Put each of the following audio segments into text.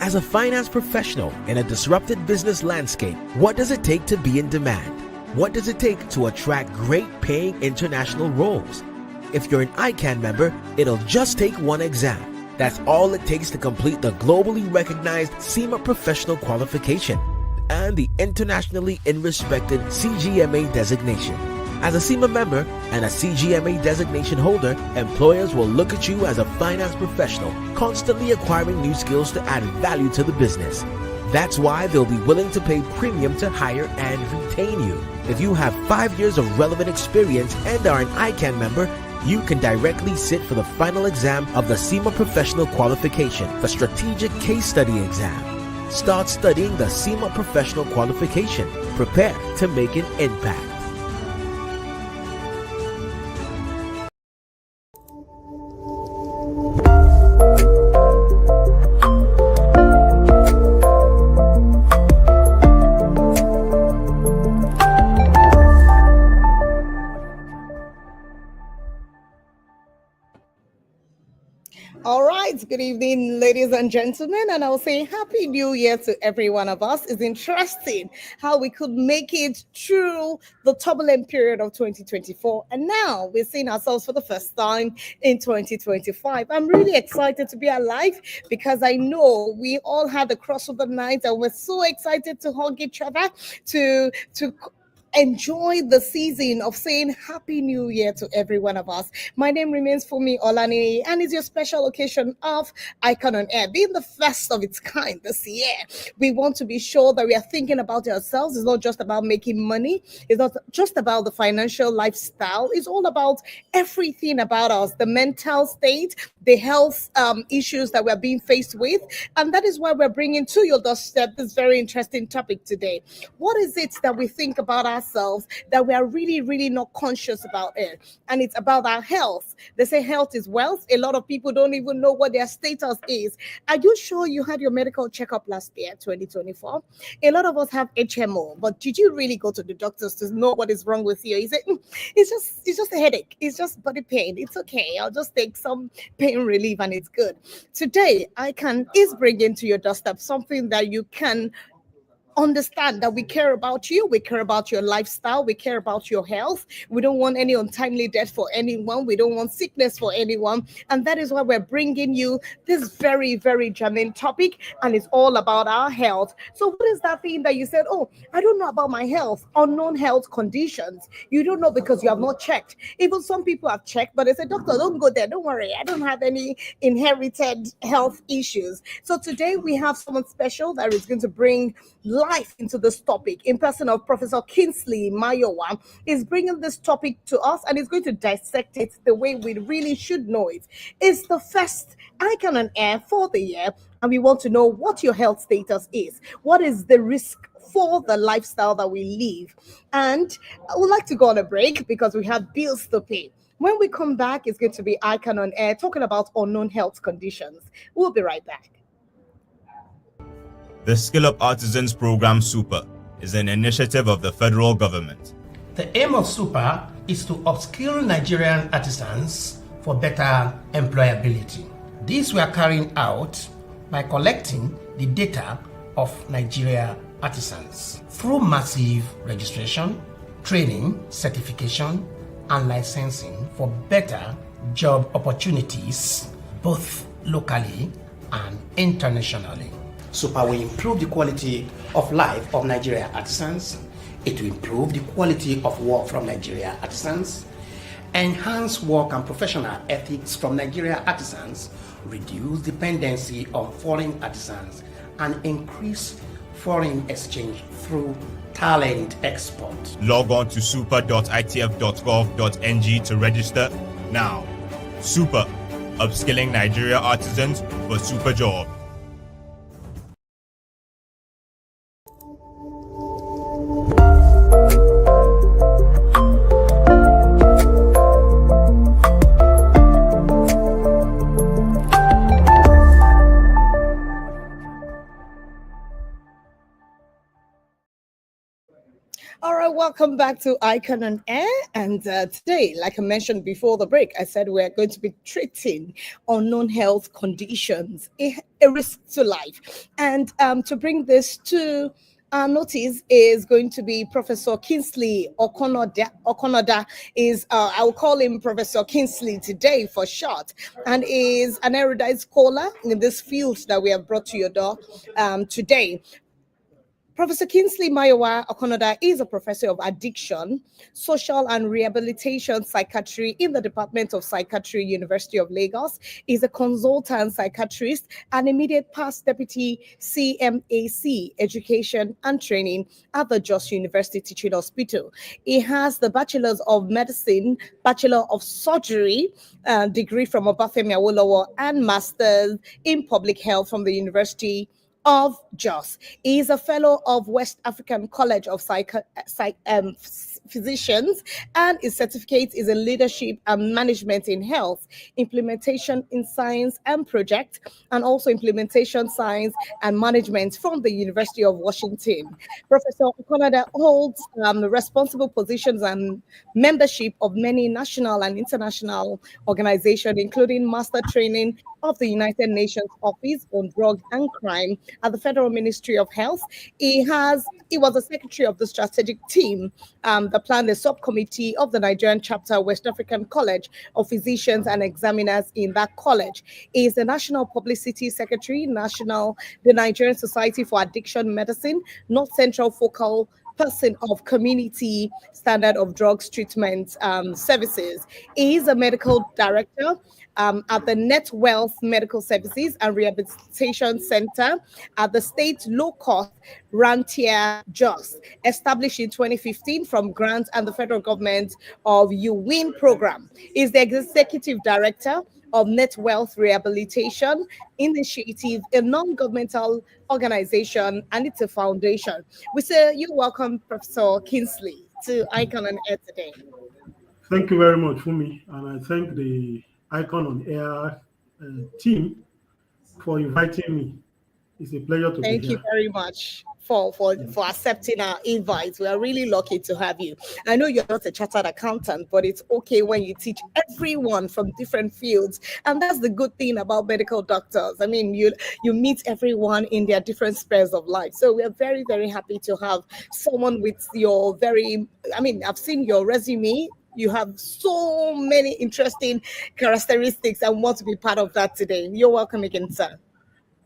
As a finance professional in a disrupted business landscape, what does it take to be in demand? What does it take to attract great paying international roles? If you're an ICAN member, it'll just take one exam. That's all it takes to complete the globally recognized CIMA professional qualification and the internationally respected CGMA designation. As a CIMA member and a CGMA designation holder, employers will look at you as a finance professional, constantly acquiring new skills to add value to the business. That's why they'll be willing to pay premium to hire and retain you. If you have 5 years of relevant experience and are an ICAN member, you can directly sit for the final exam of the CIMA Professional Qualification, the Strategic Case Study exam. Start studying the CIMA Professional Qualification. Prepare to make an impact. All right, good evening, ladies and gentlemen, and I'll say Happy New Year to every one of us. It's interesting how we could make it through the turbulent period of 2024, and now we're seeing ourselves for the first time in 2025. I'm really excited to be alive because I know we all had the crossover night and we're so excited to hug each other, to enjoy the season of saying Happy New Year to every one of us. My name remains Fumi Olani, and it's your special occasion of ICAN On Air, being the first of its kind this year. We want to be sure that we are thinking about ourselves. It's not just about making money. It's not just about the financial lifestyle. It's all about everything about us, the mental state, the health issues that we're being faced with. And that is why we're bringing to your doorstep this very interesting topic today. What is it that we think about ourselves that we are really not conscious about it? And it's about our health. They say health is wealth. A lot of people don't even know what their status is. Are you sure you had your medical checkup last year, 2024? A lot of us have HMO, but did you really go to the doctors to know what is wrong with you? You say, it's just a headache. It's just body pain. It's okay. I'll just take some pain relief and it's good. Today, ICAN is bringing to your doorstep something that you can understand, that we care about you, we care about your lifestyle, we care about your health. We don't want any untimely death for anyone. We don't want sickness for anyone. And that is why we're bringing you this very germane topic, and it's all about our health. So what is that thing that you said, oh, I don't know about my health? Unknown health conditions. You don't know because you have not checked. Even some people have checked, but they say, doctor, don't go there. Don't worry. I don't have any inherited health issues. So today we have someone special that is going to bring life into this topic in person of Professor Kingsley Mayowa. Is bringing this topic to us and is going to dissect it the way we really should know it. It's the first ICAN On Air for the year, and we want to know what your health status is. What is the risk for the lifestyle that we live? And I would like to go on a break because we have bills to pay. When we come back, it's going to be ICAN On Air talking about unknown health conditions. We'll be right back. The Skill Up Artisans Program Super is an initiative of the federal government. The aim of Super is to upskill Nigerian artisans for better employability. This we are carrying out by collecting the data of Nigeria artisans through massive registration, training, certification, and licensing for better job opportunities, both locally and internationally. Super will improve the quality of life of Nigeria artisans. It will improve the quality of work from Nigeria artisans, enhance work and professional ethics from Nigeria artisans, reduce dependency on foreign artisans, and increase foreign exchange through talent export. Log on to super.itf.gov.ng to register now. Super, upskilling Nigeria artisans for super job. All right, welcome back to ICAN On Air. And today, like I mentioned before the break, I said we're going to be treating unknown health conditions, a risk to life. And to bring this to our notice is going to be Professor Kingsley Okonoda. Okonoda is, I will call him Professor Kingsley today for short, and is an erudite scholar in this field that we have brought to your door today. Professor Kingsley Mayowa Okonoda is a professor of addiction, social and rehabilitation psychiatry in the Department of Psychiatry, University of Lagos. He's a consultant psychiatrist and immediate past deputy CMAC Education and Training at the Jos University Teaching Hospital. He has the Bachelor's of Medicine, Bachelor of Surgery degree from Obafemi Awolowo, and Master's in Public Health from the University of Jos. He is a fellow of West African College of Physicians, and his certificate is in leadership and management in health, implementation in science and project, and also implementation science and management from the University of Washington. Professor Okonoda holds responsible positions and membership of many national and international organizations, including master training of the United Nations Office on Drug and Crime at the Federal Ministry of Health. He was a secretary of the strategic team that planned a subcommittee of the Nigerian chapter West African College of Physicians and Examiners in that college. He is the National Publicity Secretary, the Nigerian Society for Addiction Medicine, North Central Focal person of community standard of drugs treatment services. He is a medical director at the Net Wealth Medical Services and Rehabilitation Center at the state low-cost Rantier Jos, established in 2015 from grants and the federal government of UWIN program. He is the executive director of Net Wealth Rehabilitation Initiative, a non-governmental organization, and it's a foundation. We say you're welcome, Professor Kingsley, to ICAN On Air today. Thank you very much, Fumi, and I thank the ICAN On Air team for inviting me. It's a pleasure to be here. Thank you very much for accepting our invite. We are really lucky to have you. I know you're not a chartered accountant, but it's okay when you teach everyone from different fields. And that's the good thing about medical doctors. I mean, you meet everyone in their different spheres of life. So we are very, very happy to have someone with I've seen your resume. You have so many interesting characteristics and want to be part of that today. You're welcome again, sir.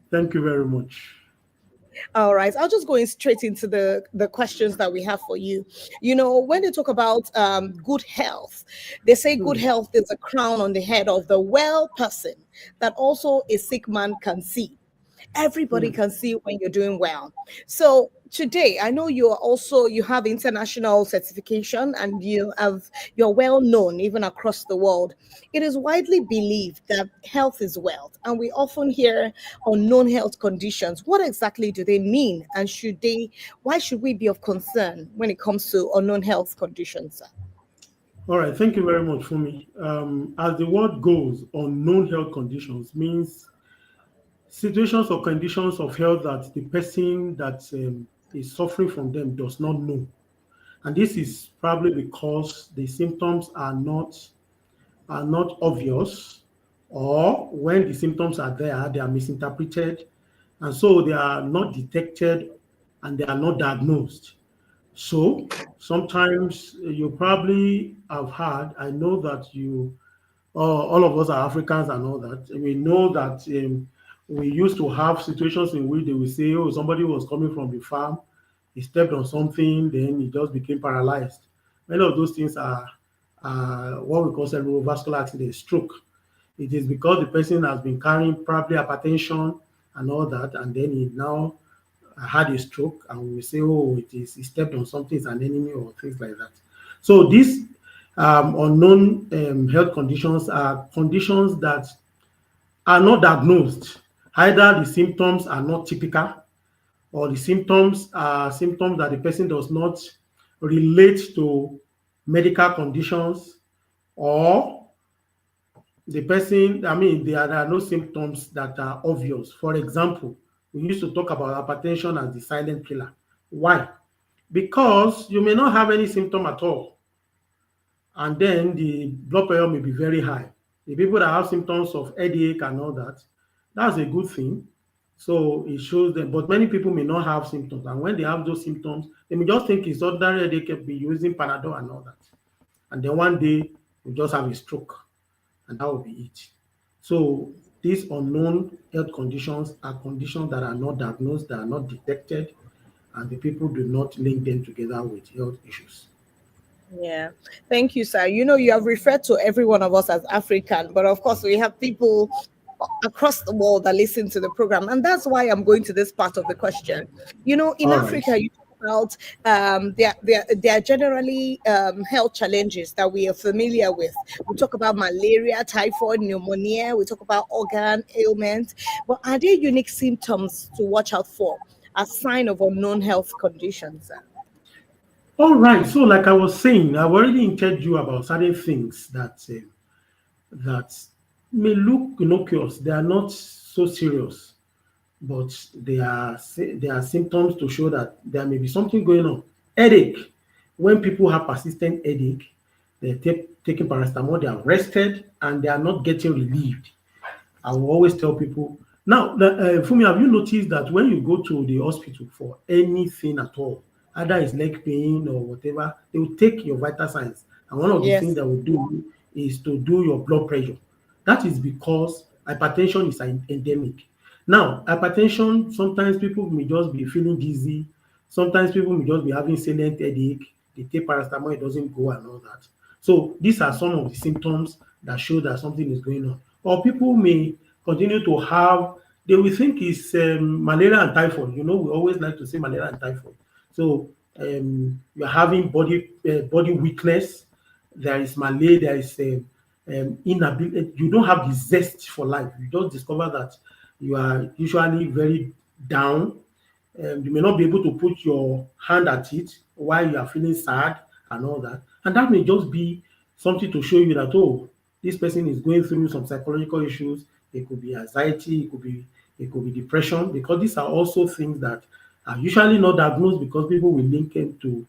Thank you very much. All right, I'll just go straight into the questions that we have for you. You know, when they talk about good health, they say good health is a crown on the head of the well person that also a sick man can see. Everybody can see when you're doing well. So today, I know you have international certification and you're well known even across the world. It is widely believed that health is wealth, and we often hear unknown health conditions. What exactly do they mean, and why should we be of concern when it comes to unknown health conditions, sir? All right, thank you very much, Fumi. As the word goes, unknown health conditions means situations or conditions of health that the person that is suffering from them does not know. And this is probably because the symptoms are not obvious, or when the symptoms are there, they are misinterpreted, and so they are not detected and they are not diagnosed. So sometimes you probably have had, I know that all of us are Africans and all that. We know that we used to have situations in which they will say, oh, somebody was coming from the farm, he stepped on something, then he just became paralyzed. Many of those things are what we call cerebrovascular accident, stroke. It is because the person has been carrying probably hypertension and all that, and then he now had a stroke, and we say, oh, he stepped on something, it's an enemy, or things like that. So these unknown health conditions are conditions that are not diagnosed. Either the symptoms are not typical, or the symptoms are symptoms that the person does not relate to medical conditions, or the person, there are no symptoms that are obvious. For example, we used to talk about hypertension as the silent killer. Why? because you may not have any symptom at all, and then the blood pressure may be very high. The people that have symptoms of headache and all that, that's a good thing. So it shows them, but many people may not have symptoms, and when they have those symptoms, they may just think it's ordinary headache, be using Panadol and all that, and then one day you just have a stroke, and that will be it. So these unknown health conditions are conditions that are not diagnosed, that are not detected, and the people do not link them together with health issues. Yeah, thank you, sir. You have referred to every one of us as African, but of course, we have people across the world that listen to the program, and that's why I'm going to this part of the question. In All right. Africa, you talk about there are generally health challenges that we are familiar with. We talk about malaria, typhoid, pneumonia. We talk about organ ailments, but are there unique symptoms to watch out for as sign of unknown health conditions, sir? All right. So, like I was saying, I've already told you about certain things that may look innocuous. They are not so serious, but they are symptoms to show that there may be something going on. Headache. When people have persistent headache, they're taking paracetamol, they are rested, and they are not getting relieved. I will always tell people. Now, Fumi, have you noticed that when you go to the hospital for anything at all, either it's leg pain or whatever, they will take your vital signs. And one of the things Yes. they will do is to do your blood pressure. That is because hypertension is an endemic. Now, hypertension, sometimes people may just be feeling dizzy. Sometimes people may just be having salient headache. They take paracetamol, it doesn't go and all that. So these are some of the symptoms that show that something is going on. Or people may continue to have, they will think it's malaria and typhoid. We always like to say malaria and typhoid. So you're having body weakness. There is malaria. There is inability. You don't have the zest for life. You just discover that you are usually very down. You may not be able to put your hand at it while you are feeling sad and all that. And that may just be something to show you that, oh, this person is going through some psychological issues. It could be anxiety, it could be depression, because these are also things that are usually not diagnosed because people will link them to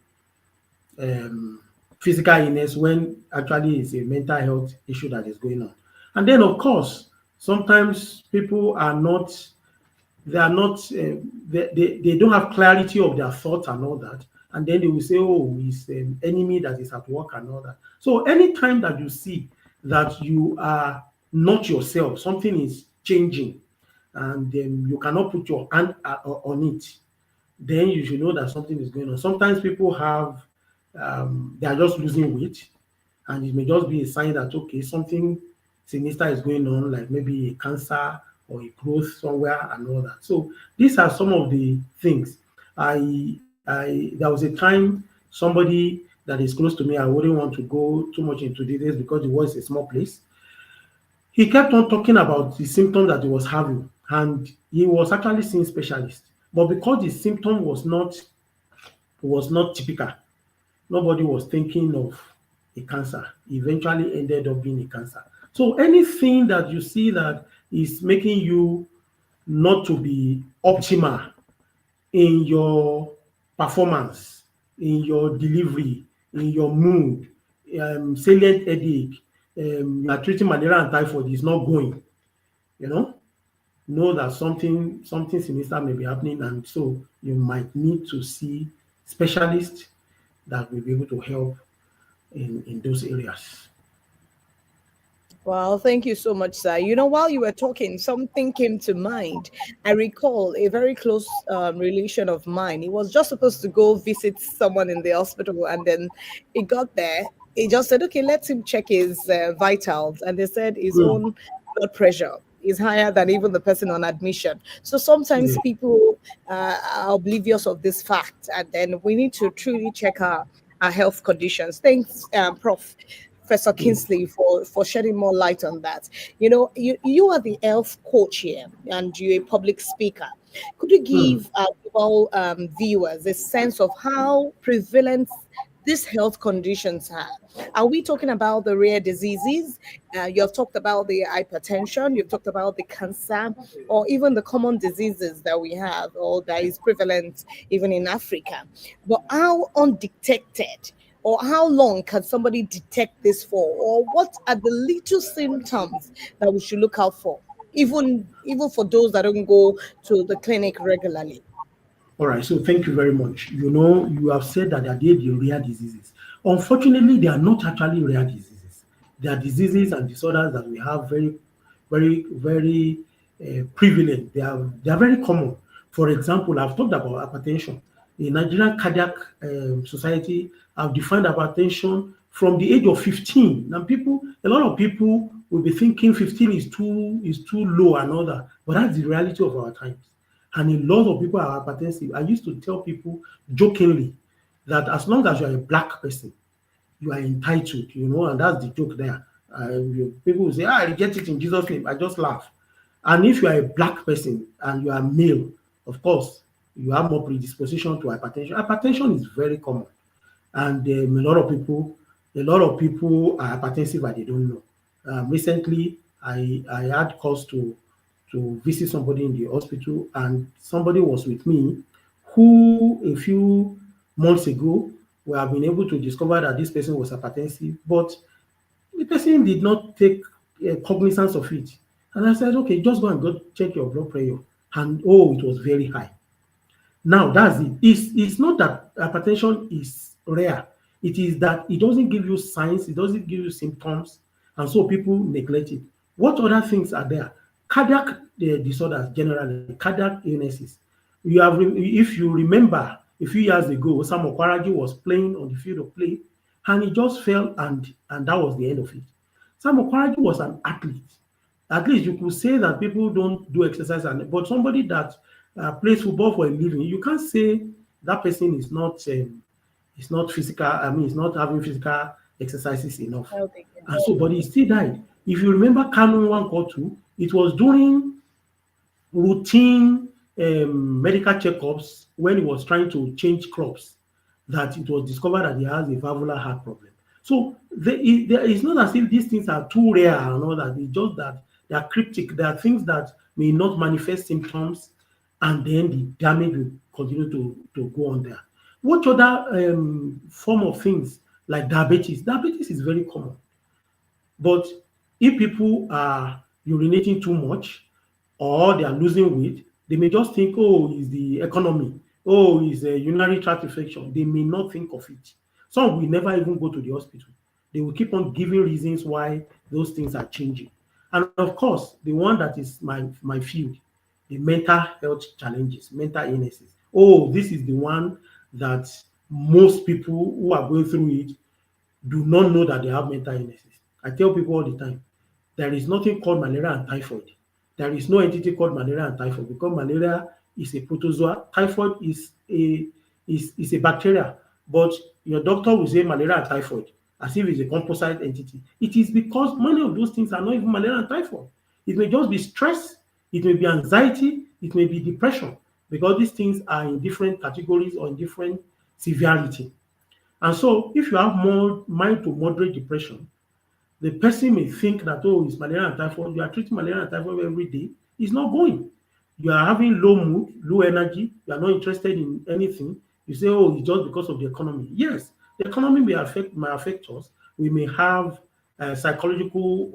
physical illness when actually it's a mental health issue that is going on. And then, of course, sometimes people are not, they don't have clarity of their thoughts and all that. And then they will say, oh, it's an enemy that is at work and all that. So anytime that you see that you are not yourself, something is changing, and then you cannot put your hand on it, then you should know that something is going on. Sometimes people have, they are just losing weight, and it may just be a sign that, okay, something sinister is going on, like maybe a cancer or a growth somewhere and all that. So these are some of the things. There was a time somebody that is close to me, I wouldn't want to go too much into details because it was a small place. He kept on talking about the symptom that he was having, and he was actually seeing specialists. But because the symptom was not typical, nobody was thinking of a cancer. It eventually ended up being a cancer. So anything that you see that is making you not to be optimal in your performance, in your delivery, in your mood, salient headache, you are treating malaria and typhoid, is not going, know that something sinister may be happening, and so you might need to see specialists that will be able to help in those areas. Well, thank you so much, sir. While you were talking, something came to mind. I recall a very close relation of mine. He was just supposed to go visit someone in the hospital, and then he got there. He just said, okay, let him check his vitals. And they said his Mm. own blood pressure is higher than even the person on admission. So sometimes Yeah. people are oblivious of this fact, and then we need to truly check our health conditions. Thanks, Professor Kingsley, for shedding more light on that. You are the health coach here, and you're a public speaker. Could you give our global viewers a sense of how prevalence these health conditions are we talking about the rare diseases? You have talked about the hypertension, you've talked about the cancer, or even the common diseases that we have, or that is prevalent even in Africa. But how undetected, or how long can somebody detect this for, or what are the little symptoms that we should look out for, even for those that don't go to the clinic regularly? All right, so thank you very much. You have said that they are the rare diseases. Unfortunately, they are not actually rare diseases. They are diseases and disorders that we have very prevalent. They are very common. For example, I've talked about hypertension. The Nigerian Cardiac Society have defined hypertension from the age of 15. Now, a lot of people will be thinking 15 is too low and all that, but that's the reality of our times. And a lot of people are hypertensive. I used to tell people jokingly that as long as you're a black person, you are entitled, and that's the joke there. People will say, I reject it in Jesus' name. I just laugh. And if you are a black person and you are male, of course, you have more predisposition to hypertension. Hypertension is very common. And a lot of people are hypertensive and they don't know. Recently, I had cause to visit somebody in the hospital, and somebody was with me who a few months ago we have been able to discover that this person was hypertensive, but the person did not take cognizance of it. And I said, okay, just go check your blood pressure. And it was very high. Now that's it. It's not that hypertension is rare. It is that it doesn't give you signs, it doesn't give you symptoms, and so people neglect it. What other things are there? Cardiac disorders, generally, cardiac illnesses. If you remember, a few years ago, Sam Okwaragi was playing on the field of play, and he just fell, and that was the end of it. Sam Okwaragi was an athlete. At least you could say that people don't do exercise, but somebody that plays football for a living, you can't say that person is not physical. I mean, he's not having physical exercises enough. And so, but he still died. If you remember Canon 1 or 2, it was during routine medical checkups when he was trying to change crops that it was discovered that he has a valvular heart problem. So it's not as if these things are too rare and all that. It's just that they are cryptic. There are things that may not manifest symptoms, and then the damage will continue to go on there. What other form of things like diabetes? Diabetes is very common. But if people are urinating too much or they are losing weight, they may just think, it's the economy. It's a urinary tract infection. They may not think of it. Some will never even go to the hospital. They will keep on giving reasons why those things are changing. And of course, the one that is my field, the mental health challenges, mental illnesses. This is the one that most people who are going through it do not know that they have mental illnesses. I tell people all the time, there is nothing called malaria and typhoid. There is no entity called malaria and typhoid, because malaria is a protozoa, typhoid is a bacteria. But your doctor will say malaria and typhoid as if it's a composite entity. It is because many of those things are not even malaria and typhoid. It may just be stress, it may be anxiety, it may be depression, because these things are in different categories or in different severity. And so if you have more mild to moderate depression, the person may think that, it's malaria and typhoid. You are treating malaria and typhoid every day. It's not going. You are having low mood, low energy. You are not interested in anything. You say, it's just because of the economy. Yes, the economy may affect us. We may have a psychological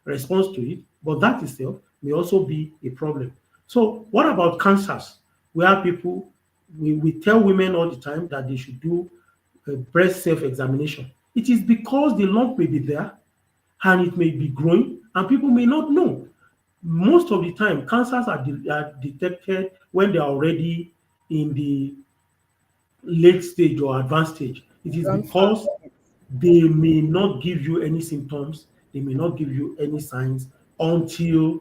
response to it, but that itself may also be a problem. So what about cancers? Where people, we tell women all the time that they should do a breast self-examination. It is because the lump may be there and it may be growing and people may not know. Most of the time, cancers are detected when they are already in the late stage or advanced stage. It is because they may not give you any symptoms, they may not give you any signs until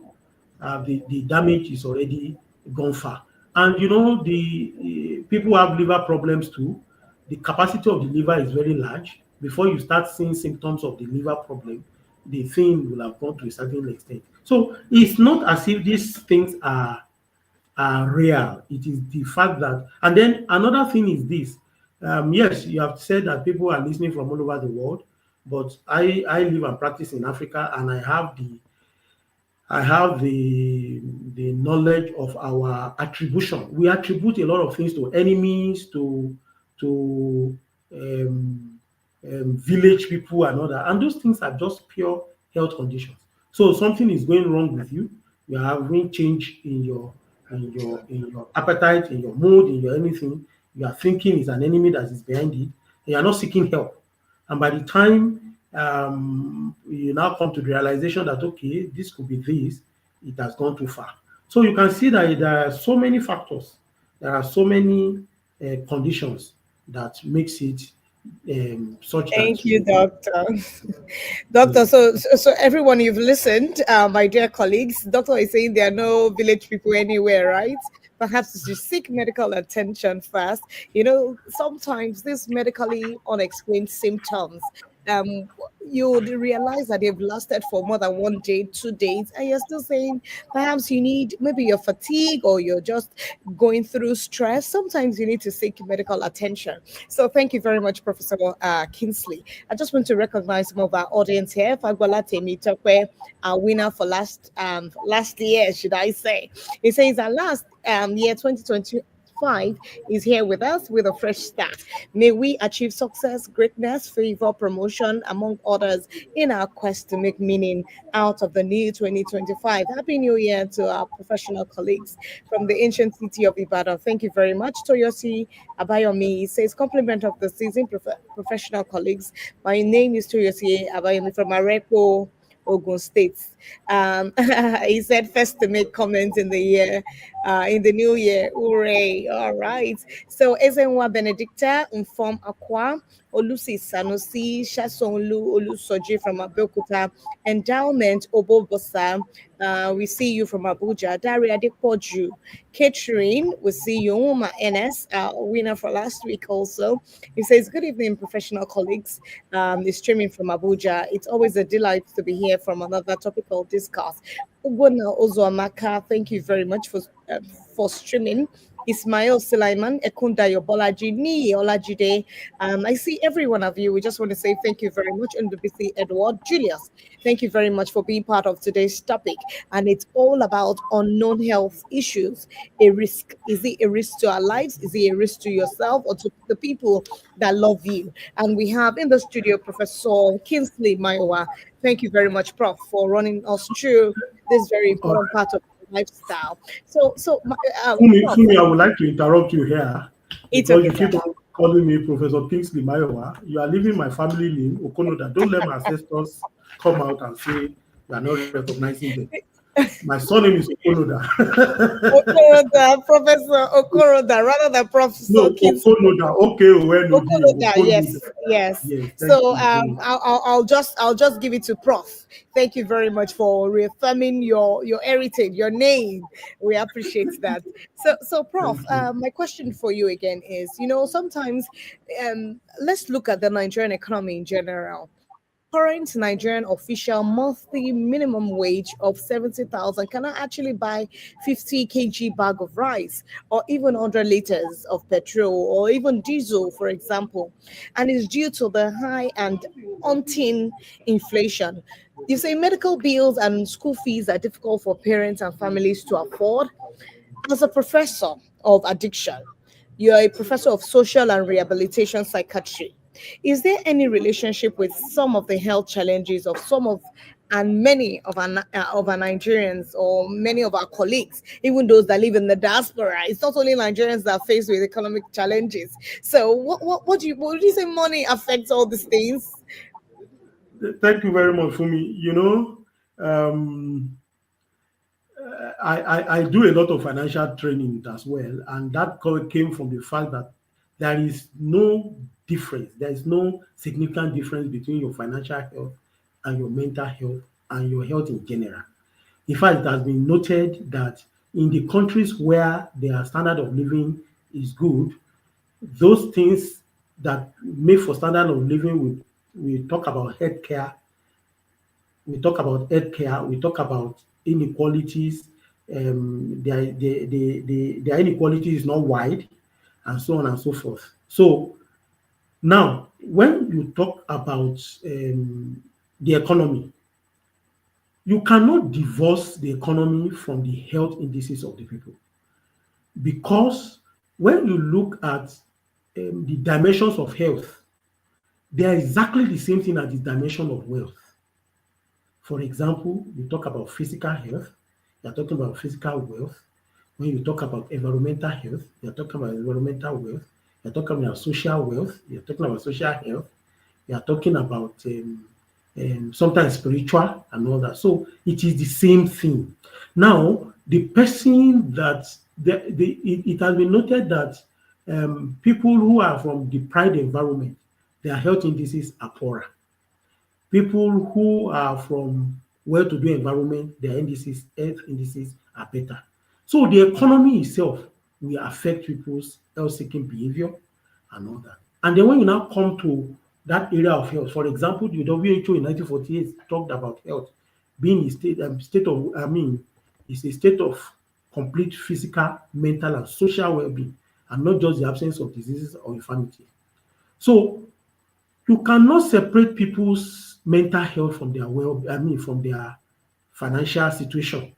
the damage is already gone far. And the people have liver problems too. The capacity of the liver is very large. Before you start seeing symptoms of the liver problem, the thing will have gone to a certain extent. So it's not as if these things are real. It is the fact that, and then another thing is this, Yes, you have said that people are listening from all over the world, but I live and practice in Africa, and I have the knowledge of our attribution. We attribute a lot of things to enemies, to um, village people and all that, and those things are just pure health conditions. So something is going wrong with you. You are having change in your appetite, in your mood, in your anything. You are thinking it's an enemy that is behind it. And you are not seeking help. And by the time you now come to the realization that okay, this could be this, it has gone too far. So you can see that there are so many factors, there are so many conditions that makes it such that Thank you, Doctor. Doctor, so everyone you've listened, my dear colleagues, Doctor is saying there are no village people anywhere, right? Perhaps you seek medical attention first. Sometimes these medically unexplained symptoms, um, you would realize that they've lasted for more than 1 day, 2 days, and you're still saying perhaps you need maybe you're fatigued or you're just going through stress. Sometimes you need to seek medical attention. So thank you very much, Professor Kingsley. I just want to recognize some of our audience here. Fagbola Temi Tokwe, our winner for last year, should I say. He says our last year 2025 is here with us with a fresh start. May we achieve success, greatness, favor, promotion, among others, in our quest to make meaning out of the new 2025. Happy New Year to our professional colleagues from the ancient city of Ibadan. Thank you very much. Toyosi Abayomi says, compliment of the season, professional colleagues. My name is Toyosi Abayomi from Arepo, Ogun State. He said first to make comments in the new year. Hooray! All right. So Ezenwa Benedicta, Inform Aqua, Olusi Sanusi, Shasonlu Olusoji from Abeokuta, Endowment Obobosa. We see you from Abuja. Daria Depoju, Catherine. We see you, Uma NS, winner for last week also. He says, good evening, professional colleagues. He's streaming from Abuja. It's always a delight to be here from another topical discourse. Ugona Ozoamaka, thank you very much for streaming. Ismail Sulaiman, Ekunda Yobolaji, Ni Olajide. I see every one of you. We just want to say thank you very much. And BC Edward Julius, thank you very much for being part of today's topic. And it's all about unknown health issues. A risk. Is it a risk to our lives? Is it a risk to yourself or to the people that love you? And we have in the studio Professor Kingsley Maiwa. Thank you very much, Prof, for running us through this very important part of lifestyle. Fumi, I would like to interrupt you here It's because okay, you keep on calling me Professor Kingsley Mayowa. You are leaving my family name, Okonoda. Don't let my ancestors come out and say you are not recognizing them. My surname is Okonoda. Okoroda, Professor Okoroda, rather than Professor No, Kingsley. Okonoda. Okay, Okoroda, yes. So I'll just give it to Prof. Thank you very much for reaffirming your heritage, your name. We appreciate that. So Prof, my question for you again is, sometimes let's look at the Nigerian economy in general. Current Nigerian official monthly minimum wage of 70,000 cannot actually buy 50 kg bag of rice or even 100 liters of petrol or even diesel, for example, and is due to the high and unteen inflation. You say medical bills and school fees are difficult for parents and families to afford. As a professor of addiction, you're a professor of social and rehabilitation psychiatry. Is there any relationship with some of the health challenges of some of and many of our Nigerians or many of our colleagues, even those that live in the diaspora? It's not only Nigerians that are faced with economic challenges. So, what do you say? Money affects all these things. Thank you very much, Fumi. I do a lot of financial training as well, and that came from the fact that there is no difference. There is no significant difference between your financial health and your mental health and your health in general. In fact, it has been noted that in the countries where their standard of living is good, those things that make for standard of living, we talk about healthcare, we talk about inequalities. Their inequality is not wide, and so on and so forth. So Now, when you talk about the economy, you cannot divorce the economy from the health indices of the people, because when you look at the dimensions of health, they are exactly the same thing as the dimension of wealth. For example, you talk about physical health, you are talking about physical wealth. When you talk about environmental health, you are talking about environmental wealth. You are talking about social wealth. You are talking about social health. You are talking about sometimes spiritual and all that. So it is the same thing. Now, the person that it has been noted that people who are from deprived environment, their health indices are poorer. People who are from well-to-do environment, their indices, health indices are better. So the economy itself will affect people's health-seeking behavior and all that. And then when you now come to that area of health, for example, the WHO in 1948 talked about health being a state of, it's a state of complete physical, mental, and social well-being, and not just the absence of diseases or infirmity. So you cannot separate people's mental health from their from their financial situation.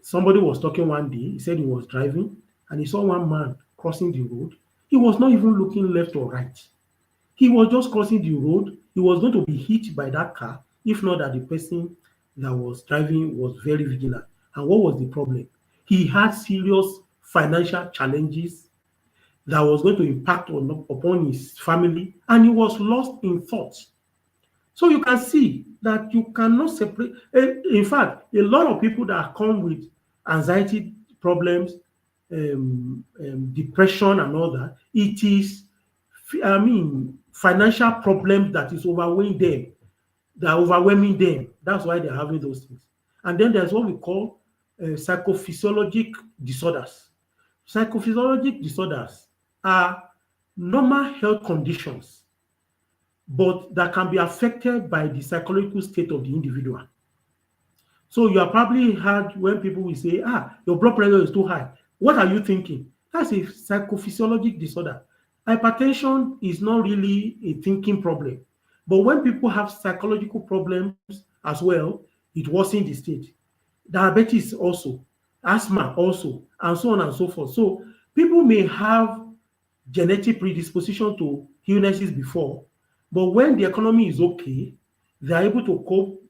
Somebody was talking one day, he said he was driving and he saw one man crossing the road. He was not even looking left or right. He was just crossing the road. He was going to be hit by that car, if not that the person that was driving was very vigilant. And what was the problem? He had serious financial challenges that was going to impact upon his family, and he was lost in thought. So you can see that you cannot separate. In fact, a lot of people that come with anxiety problems, depression, and all that, it is, financial problems that is overwhelming them. They're overwhelming them. That's why they're having those things. And then there's what we call psychophysiologic disorders. Psychophysiologic disorders are normal health conditions, but that can be affected by the psychological state of the individual. So you have probably heard when people will say, your blood pressure is too high. What are you thinking? That's a psychophysiologic disorder. Hypertension is not really a thinking problem. But when people have psychological problems as well, it worsens the state. Diabetes also, asthma also, and so on and so forth. So people may have genetic predisposition to illnesses before, but when the economy is okay, they are able to cope.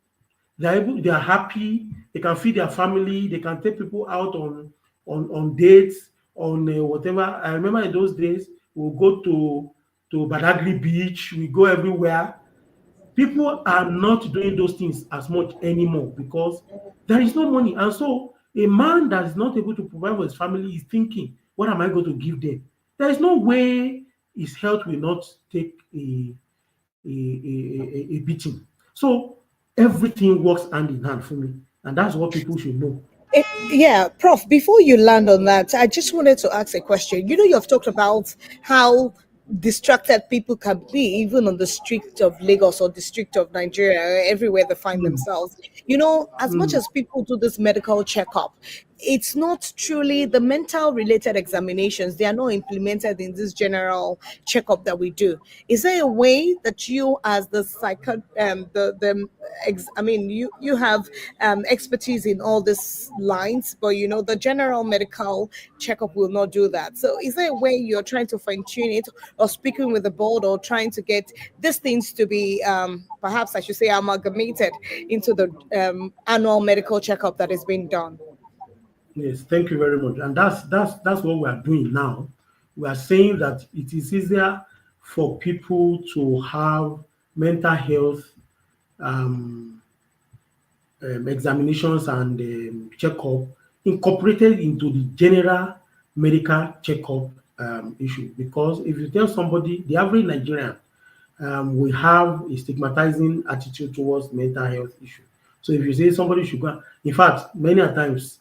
They are happy. They can feed their family. They can take people out on dates, on whatever. I remember in those days, we'll go to Badagry Beach. We go everywhere. People are not doing those things as much anymore because there is no money. And so a man that is not able to provide for his family is thinking, what am I going to give them? There is no way his health will not take a beating. So everything works hand in hand for me. And that's what people should know. Yeah, Prof, before you land on that, I just wanted to ask a question. You have talked about how distracted people can be, even on the street of Lagos or district of Nigeria, everywhere they find themselves. As much as people do this medical checkup, it's not truly the mental related examinations. They are not implemented in this general checkup that we do. Is there a way that you, as the you have expertise in all these lines, but the general medical checkup will not do that. So is there a way you're trying to fine tune it, or speaking with the board, or trying to get these things to be perhaps I should say amalgamated into the annual medical checkup that is being done? Yes, thank you very much. And that's what we are doing now. We are saying that it is easier for people to have mental health examinations and checkup incorporated into the general medical checkup issue. Because if you tell somebody, the average Nigerian will have a stigmatizing attitude towards mental health issue. So if you say somebody should go, in fact, many a times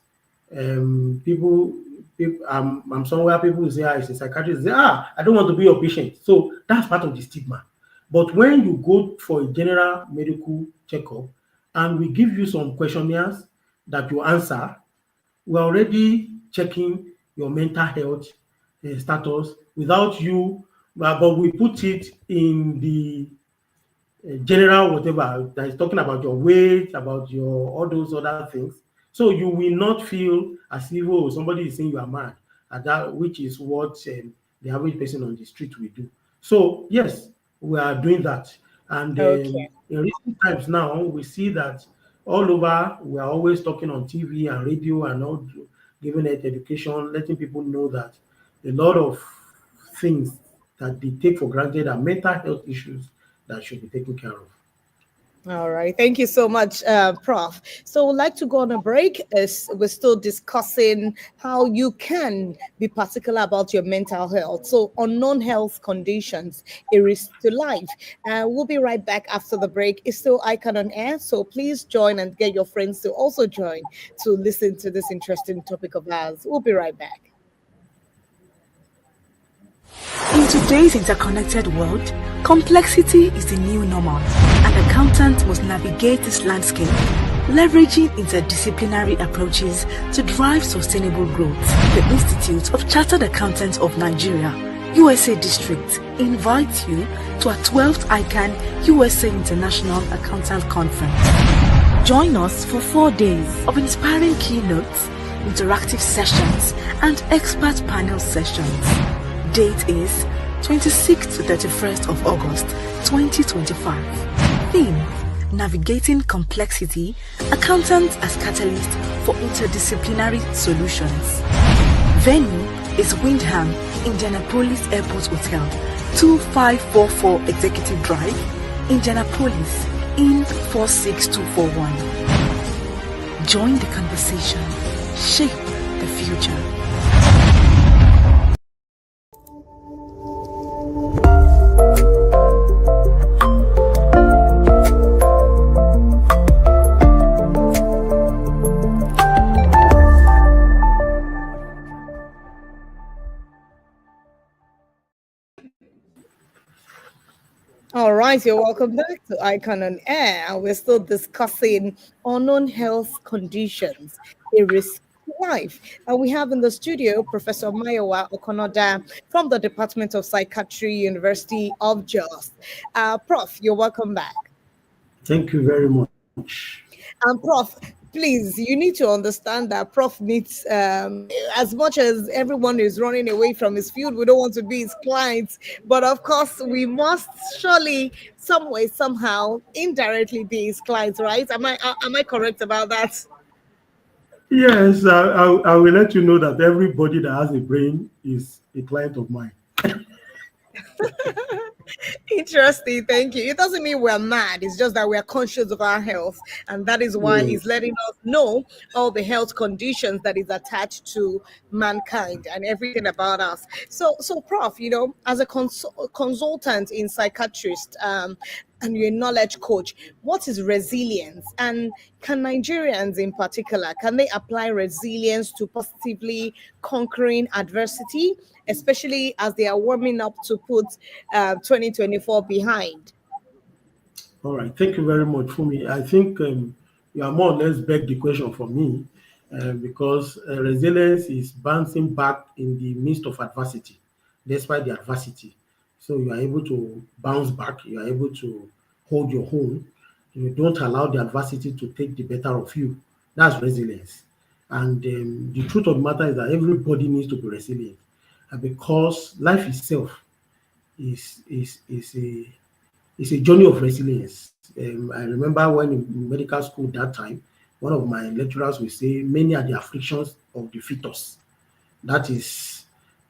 people I'm somewhere, people will say, it's a psychiatrist, say, I don't want to be your patient. So that's part of the stigma. But when you go for a general medical checkup and we give you some questionnaires that you answer, we're already checking your mental health status without you but we put it in the general whatever that is talking about your weight, about your all those other things. So you will not feel as if oh somebody is saying you are mad, and that which is what the average person on the street will do. So yes, we are doing that, and Okay. in recent times now we see that all over we are always talking on TV and radio and all giving it education, letting people know that a lot of things that they take for granted are mental health issues that should be taken care of. All right. Thank you so much, Prof. So we'd like to go on a break as we're still discussing how you can be particular about your mental health. So unknown health conditions, a risk to life. We'll be right back after the break. It's still ICAN on Air. So please join and get your friends to also join to listen to this interesting topic of ours. We'll be right back. In today's interconnected world, complexity is the new normal. An accountant must navigate this landscape, leveraging interdisciplinary approaches to drive sustainable growth. The Institute of Chartered Accountants of Nigeria, USA District, invites you to our 12th ICAN USA International Accountant Conference. Join us for 4 days of inspiring keynotes, interactive sessions, and expert panel sessions. Date is 26th to 31st of August 2025. Theme: Navigating Complexity, Accountants as Catalyst for Interdisciplinary Solutions. Venue is Windham, Indianapolis Airport Hotel, 2544 Executive Drive, Indianapolis, IN 46241. Join the conversation. Shape the future. All right, you're welcome back to ICAN on Air. And we're still discussing unknown health conditions, a risk to life. And we have in the studio Professor Mayowa Okonoda from the Department of Psychiatry, University of Jos. Prof, you're welcome back. Thank you very much. And Prof, please, you need to understand that Prof needs, as much as everyone is running away from his field, we don't want to be his clients. But of course, we must surely, some way, somehow, indirectly be his clients, right? Am I correct about that? Yes, I will let you know that everybody that has a brain is a client of mine. Interesting, thank you. It doesn't mean we're mad, it's just that we're conscious of our health, and that is why he's letting us know all the health conditions that is attached to mankind and everything about us. So Prof, as a consultant in psychiatrist, and you're a knowledge coach, what is resilience, and can Nigerians in particular, can they apply resilience to positively conquering adversity, especially as they are warming up to put 2024 behind? All right, thank you very much, Fumi. I think you are more or less begged the question for me because resilience is bouncing back in the midst of adversity, despite the adversity. So you are able to bounce back, you are able to hold your own. You don't allow the adversity to take the better of you. That's resilience. And the truth of the matter is that everybody needs to be resilient because life itself is a journey of resilience. I remember when in medical school that time, one of my lecturers would say, many are the afflictions of the fetus. That is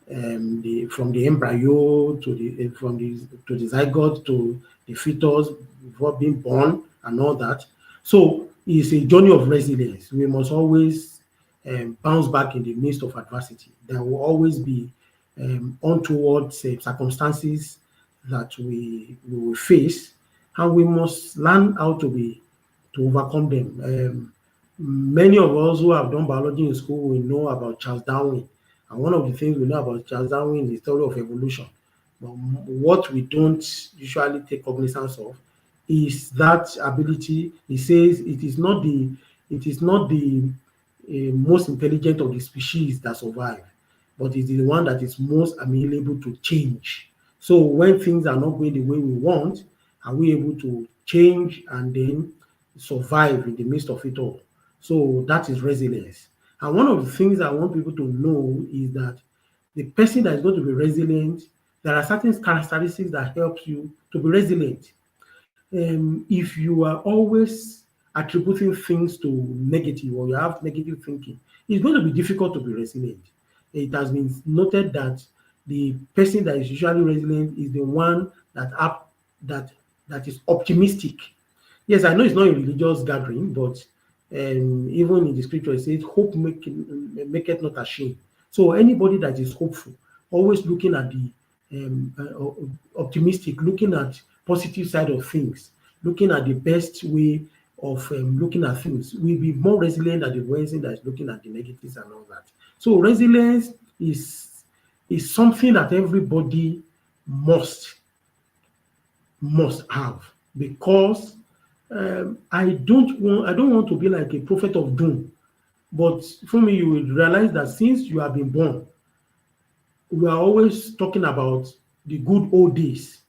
from the embryo to the zygote to the fetus before being born and all that. So it's a journey of resilience. We must always bounce back in the midst of adversity. There will always be untoward circumstances that we will face, and we must learn how to overcome them. Many of us who have done biology in school will know about Charles Darwin, and one of the things we know about Charles Darwin is the theory of evolution. But what we don't usually take cognizance of is that ability. He says it is not the most intelligent of the species that survive, but it's the one that is most amenable to change. So when things are not going the way we want, are we able to change and then survive in the midst of it all? So that is resilience. And one of the things I want people to know is that the person that is going to be resilient, there are certain characteristics that help you to be resilient. If you are always attributing things to negative or you have negative thinking, it's going to be difficult to be resilient. It has been noted that the person that is usually resilient is the one that that is optimistic. Yes, I know it's not a religious gathering, but even in the scripture it says, "Hope make it not ashamed." So anybody that is hopeful, always looking at the optimistic, looking at positive side of things, looking at the best way of looking at things, will be more resilient than the person that is looking at the negatives and all that. So resilience is something that everybody must have, because I don't want to be like a prophet of doom. But for me, you will realize that since you have been born, we are always talking about the good old days.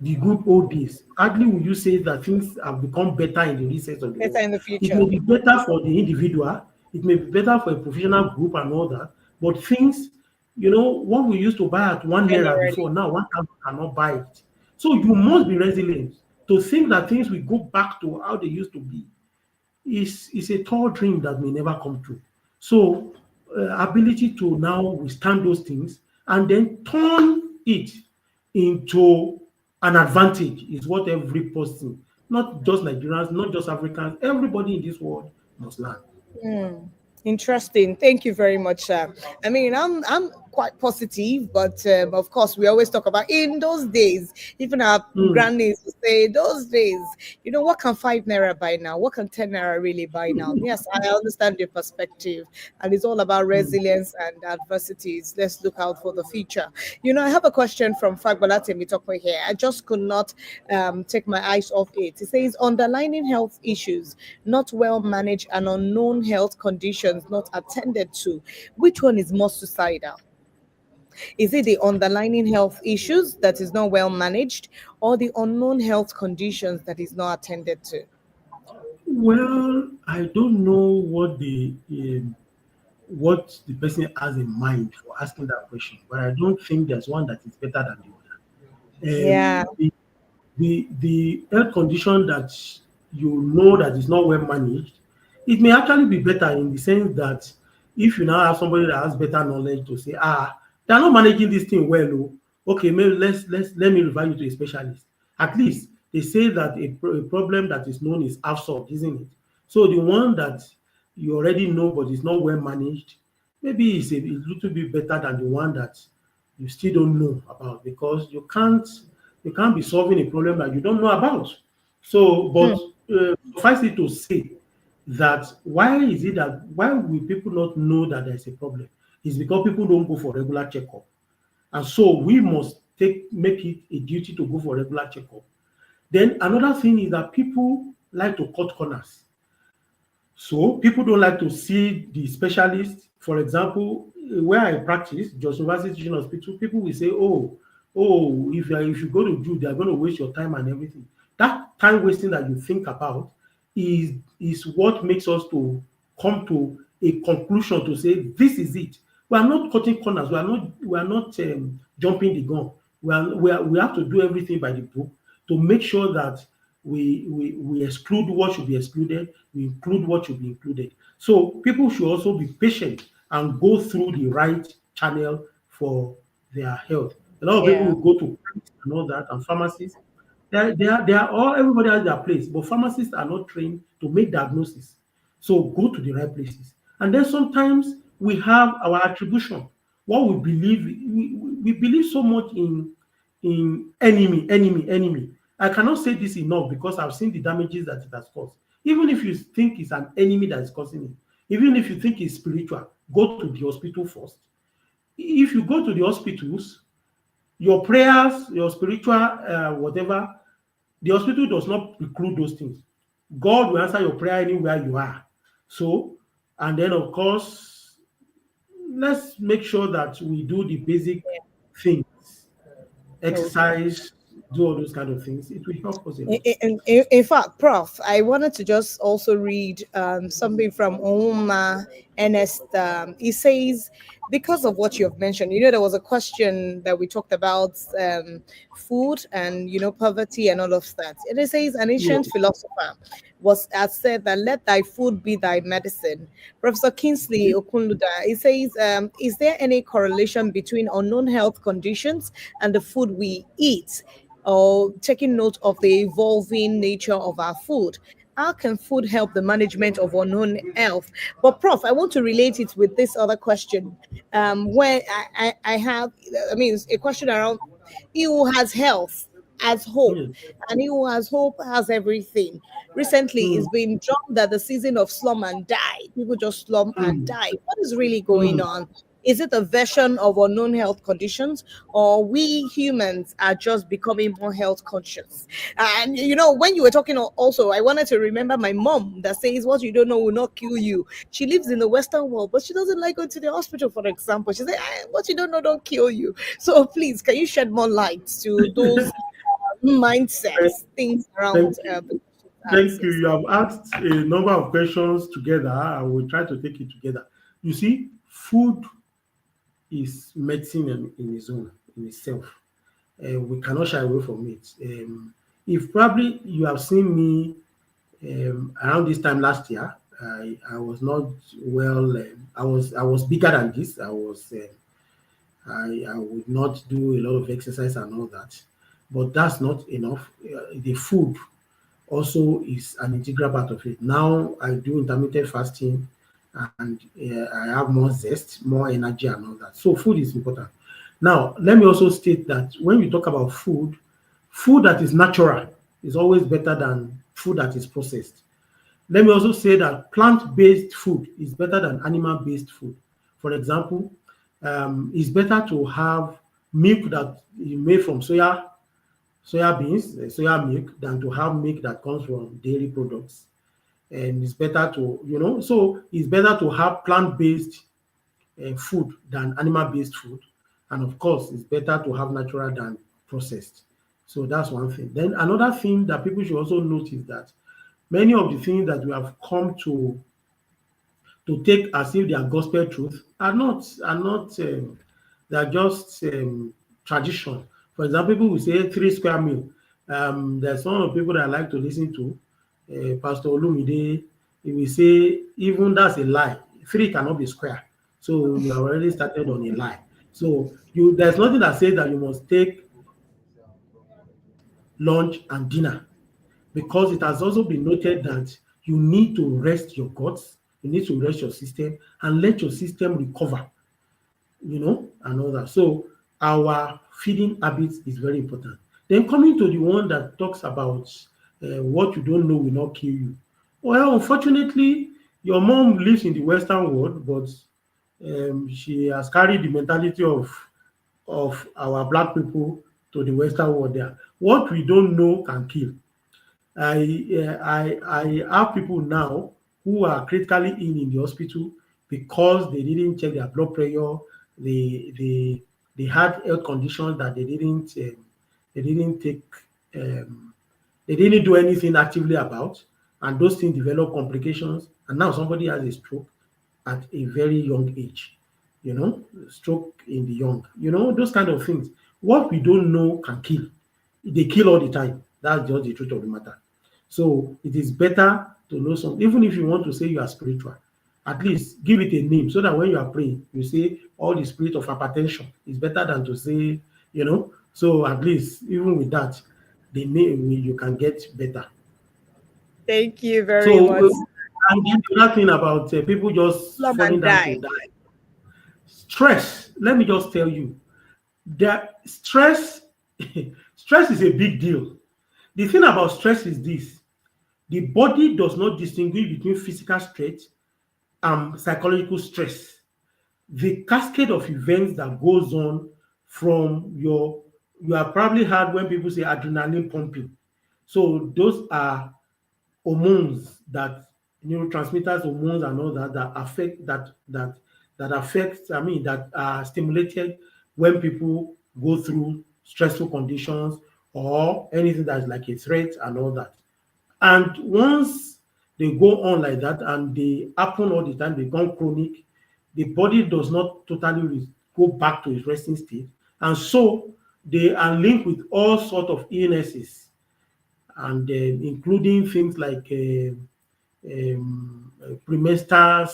The good old days. Hardly will you say that things have become better in the recent of the Better world. in the It future. may be better for the individual, it may be better for a professional group and all that, but things, what we used to buy at one naira Generally. before, now 1,000 cannot buy it. So you must be resilient. To think that things will go back to how they used to be is a tall dream that may never come true. So ability to now withstand those things and then turn it into an advantage is what every person, not just Nigerians, not just Africans, everybody in this world must learn. Interesting. Thank you very much, sir. I mean, I'm quite positive, but of course, we always talk about in those days. Even our Mm. grannies would say, those days. What can 5 naira buy now? What can 10 naira really buy now? Yes, I understand your perspective, and it's all about Mm. resilience and adversities. Let's look out for the future. I have a question from Fagbalate Mitokwe here. I just could not take my eyes off it. It says underlying health issues not well managed and unknown health conditions not attended to. Which one is more suicidal? Is it the underlying health issues that is not well managed or the unknown health conditions that is not attended to? Well, I don't know what the person has in mind for asking that question, but I don't think there's one that is better than the other. Yeah. The health condition that you know that is not well managed, it may actually be better in the sense that if you now have somebody that has better knowledge to say, they are not managing this thing well, okay, maybe let me refer you to a specialist. At least they say that a problem that is known is half solved, isn't it? So the one that you already know but is not well managed, maybe it's a little bit better than the one that you still don't know about, because you can't be solving a problem that you don't know about. So, but suffice it to say that why will people not know that there's a problem? It's because people don't go for regular checkup. And so we must make it a duty to go for regular checkup. Then another thing is that people like to cut corners. So people don't like to see the specialist. For example, where I practice, Jos University Teaching Hospital, people will say, if you go to do, they are going to waste your time and everything. That time wasting that you think about is what makes us to come to a conclusion to say this is it. We are not cutting corners. We are not jumping the gun. We have to do everything by the book to make sure that we exclude what should be excluded, we include what should be included. So people should also be patient and go through the right channel for their health. A lot of people Yeah. will go to clinics and all that, and pharmacies. They are all, everybody has their place, but pharmacists are not trained to make diagnosis. So go to the right places. And then sometimes we have our attribution. What we believe, we believe so much in enemy. I cannot say this enough because I've seen the damages that it has caused. Even if you think it's an enemy that is causing it, even if you think it's spiritual, go to the hospital first. If you go to the hospitals, your prayers, your spiritual whatever, the hospital does not preclude those things. God will answer your prayer anywhere you are. So, and then of course, let's make sure that we do the basic things. Okay. exercise, do all those kind of things. It will help us a lot. In fact, Prof, I wanted to just also read something from Oma Ernest. He says, because of what you have mentioned, there was a question that we talked about food and, poverty and all of that. And it says, an Yeah. ancient philosopher has said that let thy food be thy medicine. Professor Kingsley Okunluda, he says, is there any correlation between unknown health conditions and the food we eat? Or taking note of the evolving nature of our food. How can food help the management of unknown health? But, Prof, I want to relate it with this other question. When I have, I mean, it's a question around he who has health has hope, Yeah. and he who has hope has everything. Recently, Mm, it's been drummed that the season of slum and die. People just slum and mm, die. What is really going mm. on? Is it a version of unknown health conditions, or we humans are just becoming more health conscious? And when you were talking also, I wanted to remember my mom that says, "What you don't know will not kill you." She lives in the Western world, but she doesn't like going to the hospital, for example. She said, "What you don't know don't kill you." So please, can you shed more light to those Thank, mindsets, things around thank you. the questions Thank you. answers? You have asked a number of questions together. I will try to take it together. You see, food is medicine in its own, in itself. We cannot shy away from it. If probably you have seen me around this time last year, I was not well. I was bigger than this. I would not do a lot of exercise and all that, but that's not enough. The food also is an integral part of it. Now I do intermittent fasting, and I have more zest, more energy, and all that. So food is important. Now let me also state that when we talk about food, food that is natural is always better than food that is processed. Let me also say that plant-based food is better than animal-based food. For example, it's better to have milk that is made from soya beans, soya milk, than to have milk that comes from dairy products. And it's better to, so it's better to have plant-based food than animal-based food. And of course, it's better to have natural than processed. So that's one thing. Then another thing that people should also notice that many of the things that we have come to take as if they are gospel truth are not they are just tradition. For example, people will say 3 square meal. There's one of the people that I like to listen to, Pastor Olumide. He will say even that's a lie. 3 cannot be square. So you have already started on a lie. So there's nothing that says that you must take lunch and dinner, because it has also been noted that you need to rest your guts, you need to rest your system and let your system recover, and all that. So our feeding habits is very important. Then coming to the one that talks about what you don't know will not kill you. Well, unfortunately, your mom lives in the Western world, but she has carried the mentality of our black people to the Western world there. What we don't know can kill. I have people now who are critically ill in the hospital because they didn't check their blood pressure. They had health conditions that they didn't take they didn't do anything actively about, and those things develop complications. And now somebody has a stroke at a very young age. Stroke in the young. Those kind of things. What we don't know can kill. They kill all the time. That's just the truth of the matter. So it is better to know something. Even if you want to say you are spiritual, at least give it a name so that when you are praying, you say all the spirit of hypertension is better than to say, So at least even with that, the name you can get better. Thank you very So much. and then the other thing about people just Slum falling and down die. to die. Stress. Let me just tell you that stress stress is a big deal. The thing about stress is this: the body does not distinguish between physical stress and psychological stress. The cascade of events that goes on from you have probably heard when people say adrenaline pumping. So those are hormones that neurotransmitters, hormones, and all that that affect that affect. I mean, that are stimulated when people go through stressful conditions or anything that's like a threat and all that. And once they go on like that and they happen all the time, they become chronic, the body does not totally go back to its resting state. And so they are linked with all sorts of illnesses, and including things like premenstrual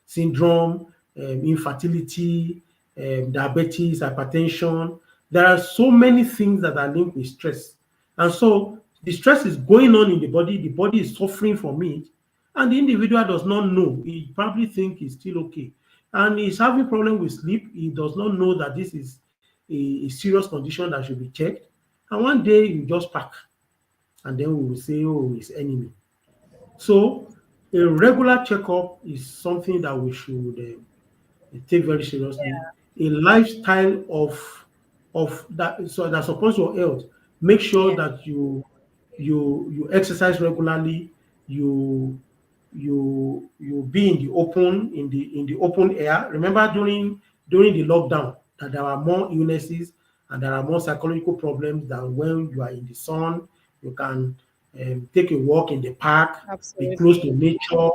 syndrome, infertility, diabetes, hypertension. There are so many things that are linked with stress. And so the stress is going on in the body is suffering from it, and the individual does not know. He probably think he's still okay. And he's having problem with sleep. He does not know that this is a serious condition that should be checked. And one day you just pack, and then we will say, oh, it's enemy. So a regular checkup is something that we should take very seriously. A lifestyle of that, so that supports your health. Make sure that you exercise regularly. You be in the open air. Remember during the lockdown that there are more illnesses and there are more psychological problems than when you are in the sun. You can take a walk in the park, Absolutely. be close to nature,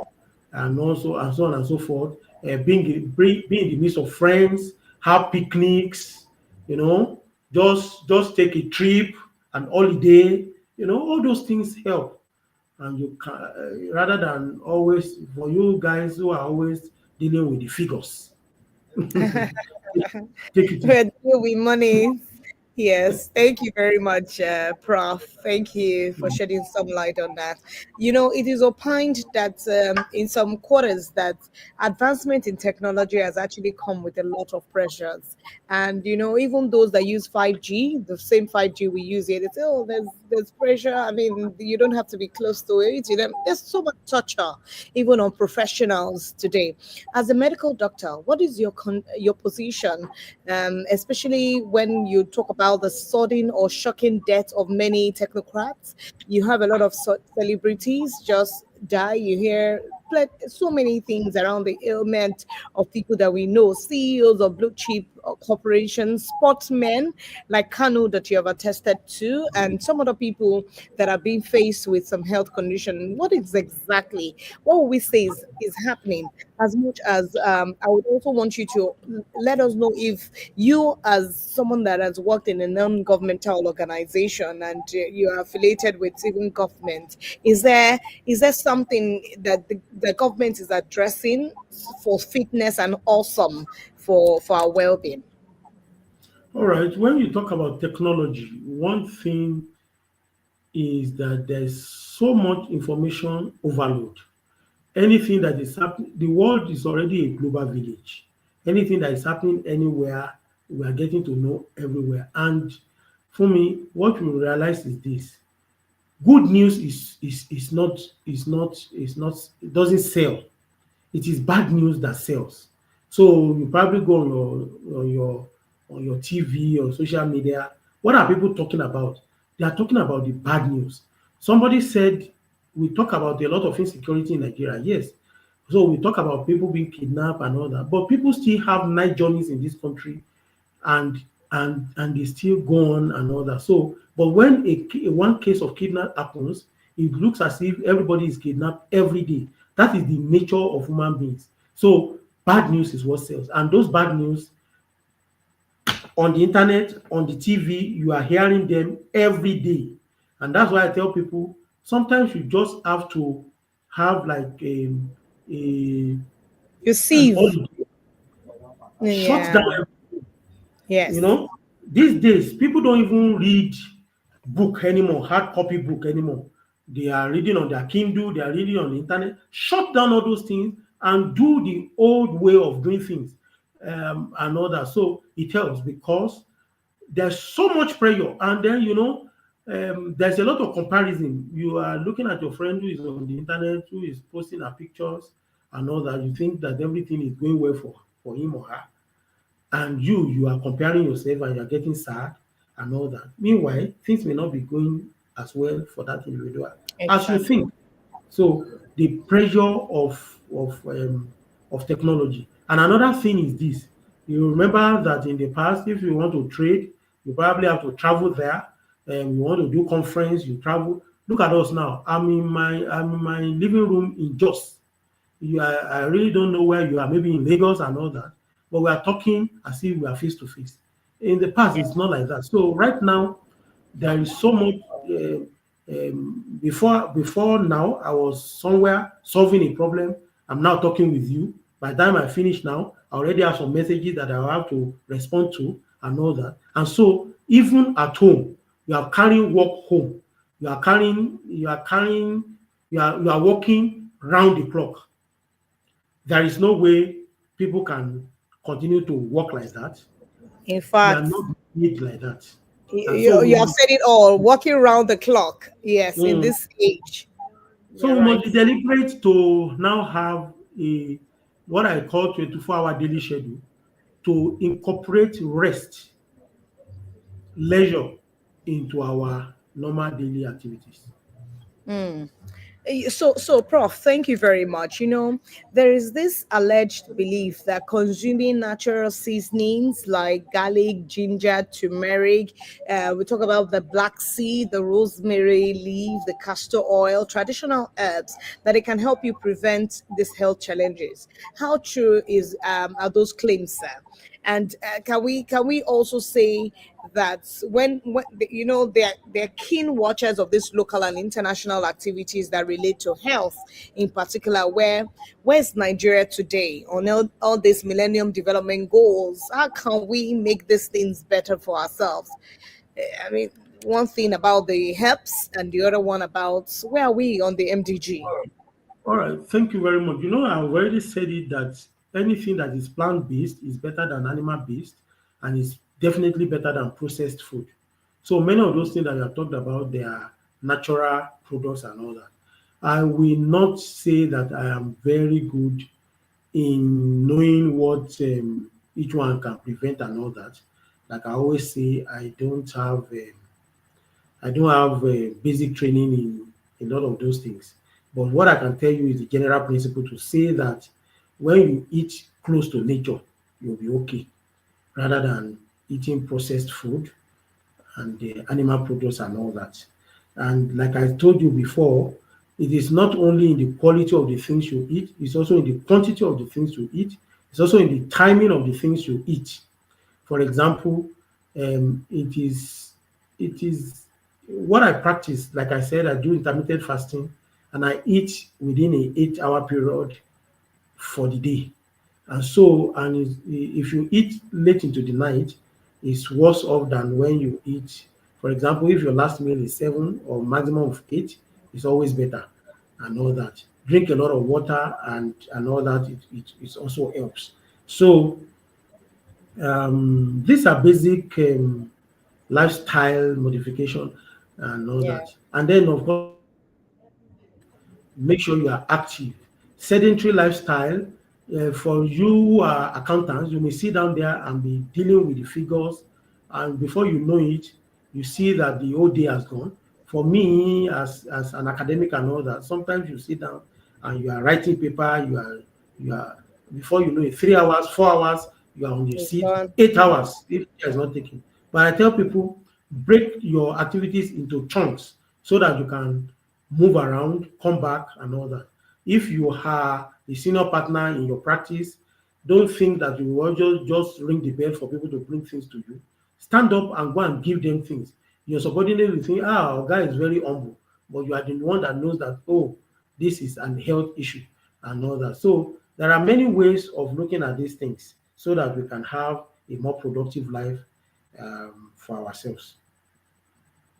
and also and so on and so forth. Being in the midst of friends, have picnics, just take a trip, an holiday, all those things help. And you can, rather than always, for you guys who are always dealing with the figures, take it We're dealing with money. Yes, thank you very much, Prof. Thank you for shedding some light on that. It is opined that in some quarters that advancement in technology has actually come with a lot of pressures. And even those that use 5G, the same 5G we use here, they say, oh, there's pressure. I mean, you don't have to be close to it. There's so much torture, even on professionals today. As a medical doctor, what is your position, especially when you talk about the sudden or shocking death of many technocrats? You have a lot of celebrities just die. You hear so many things around the ailment of people that we know, CEOs of blue chip corporations, sportsmen like Kanu that you have attested to, and some other people that are being faced with some health condition. What will we say is happening? As much as I would also want you to let us know if you, as someone that has worked in a non-governmental organization and you are affiliated with even government, is there something that the government is addressing for fitness and awesome for our well-being? All right. When you talk about technology, one thing is that there's so much information overload. Anything that is happening, the world is already a global village. Anything that is happening anywhere, we are getting to know everywhere. And for me, what we realize is this: good news is not, it doesn't sell. It is bad news that sells. So you probably go on your TV or social media. What are people talking about? They are talking about the bad news. Somebody said we talk about a lot of insecurity in Nigeria. Yes. So we talk about people being kidnapped and all that, but people still have night journeys in this country, and they still go on and all that. So, but when one case of kidnap happens, it looks as if everybody is kidnapped every day. That is the nature of human beings. So bad news is what sells, and those bad news on the internet, on the TV, you are hearing them every day. And that's why I tell people sometimes you just have to have like You an see, holiday. Shut yeah, down. yes. These days people don't even read book anymore, hard copy book anymore. They are reading on their Kindle, they are reading on the internet. Shut down all those things and do the old way of doing things, and all that. So it helps because there's so much pressure, and then there's a lot of comparison. You are looking at your friend who is on the internet, who is posting her pictures and all that. You think that everything is going well for him or her, and you are comparing yourself and you're getting sad and all that. Meanwhile, things may not be going as well for that individual as you think. So the pressure of technology. And another thing is this: you remember that in the past, if you want to trade, You probably have to travel there. You want to do conference, you travel. Look at us now. I'm in my living room in Jos. I really don't know where you are, maybe in Lagos and all that. But we are talking as if we are face to face. In the past, it's not like that. So right now, there is so much. Before now, I was somewhere solving a problem. I'm now talking with you. By the time I finish now, I already have some messages that I have to respond to and all that. And so even at home, you are carrying work home. You are working round the clock. There is no way people can continue to work like that. In We are fact, not made like that. And you, so you have said it all. Working around the clock. Yes, in mm, this age. so You're we right. must be deliberate to now have a what I call 24-hour daily schedule to incorporate rest, leisure into our normal daily activities. So, Prof, thank you very much. There is this alleged belief that consuming natural seasonings like garlic, ginger, turmeric, we talk about the black seed, the rosemary leaf, the castor oil, traditional herbs, that it can help you prevent these health challenges. How true are those claims, sir? And can we also say that when they're keen watchers of these local and international activities that relate to health in particular, where's Nigeria today on all these millennium development goals? How can we make these things better for ourselves? I mean, one thing about the herbs and the other one about where are we on the MDG? All right, thank you very much. I've already said it that anything that is plant-based is better than animal-based and is definitely better than processed food. So many of those things that you have talked about, they are natural products and all that. I will not say that I am very good in knowing what each one can prevent and all that. Like I always say, I don't have basic training in a lot of those things. But what I can tell you is the general principle to say that when you eat close to nature, you'll be okay, rather than eating processed food and the animal products and all that. And like I told you before, it is not only in the quality of the things you eat, it's also in the quantity of the things you eat. It's also in the timing of the things you eat. For example, it is what I practice. Like I said, I do intermittent fasting, and I eat within an 8-hour period for the day. And so, if you eat late into the night, it's worse off than when you eat. For example, if your last meal is 7 or maximum of 8, it's always better and all that. Drink a lot of water and all that. It also helps. So these are basic lifestyle modification and all Yeah. that. And then, of course, make sure you are active. Sedentary lifestyle, for you who are accountants, you may sit down there and be dealing with the figures, and before you know it, you see that the whole day has gone. For me, as an academic and all that, sometimes you sit down and you are writing paper, you are before you know it, 3 hours, 4 hours, you are on your It's seat, gone. 8 hours if care is not taken. But I tell people, break your activities into chunks so that you can move around, come back, and all that. If you are a senior partner in your practice, don't think that you will just ring the bell for people to bring things to you. Stand up and go and give them things. Your subordinate will think, our guy is very humble, but you are the one that knows that, oh, this is an health issue and all that. So there are many ways of looking at these things so that we can have a more productive life for ourselves.